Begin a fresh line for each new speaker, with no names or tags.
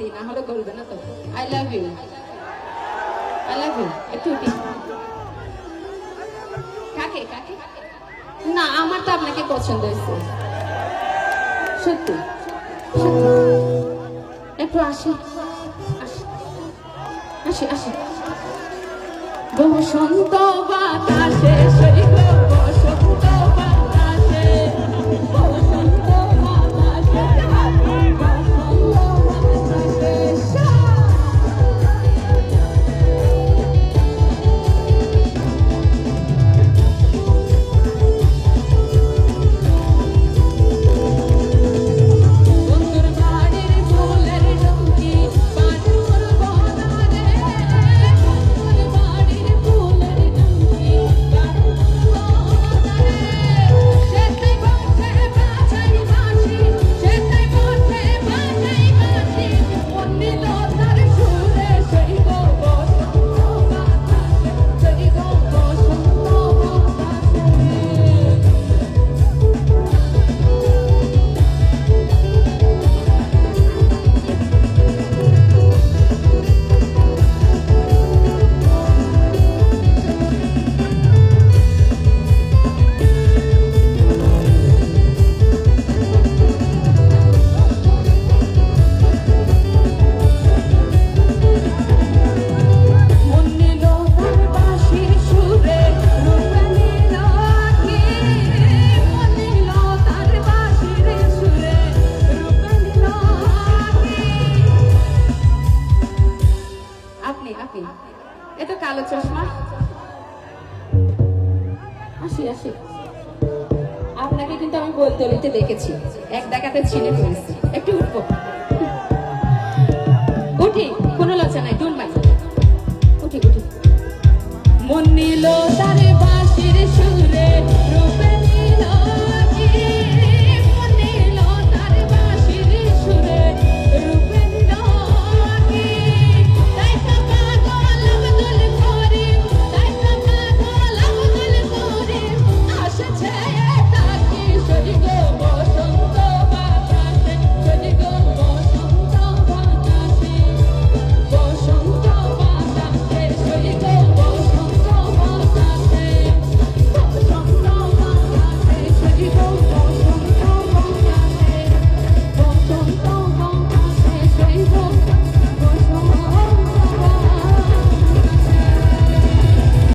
দিই, না হলে করবে না তো। I love you, I love you. একটু উঠি। কাকে কাকে? না, আমার তো আপনাকে পছন্দ হয়েছে, সত্যি সত্যি। একটু আসি আসি আসি। বসন্ত বাতাসে সেই গো বসন্ত বাতাসে, বসন্ত বাতাসে, বসন্ত বাতাসে। বন্ধুর বাড়ির ফুলের টুকি পানুর বনারে, বন্ধুর বাড়ির ফুলের টুকি পানুর বনারে। সেটাই বসে বাজাই বাঁশি, সেটাই বসে বাজাই বাঁশি, মন নিল তার সুরে সেই গো বসন্ত বাতাসে, সেই গো বসন্ত মন নিল তার বাঁশির সুরে, রূপে নিল আঁকি, মন নিল তার বাঁশির সুরে, রূপে নিল আঁকি। আপনি আপনি এ তো কালো চশমা। আসি আসি। আপনাকে কিন্তু আমি বলতলিতে দেখেছি, এক ডাকাতে ছিঁড়ে ফেলেছি। একটু উঠবো।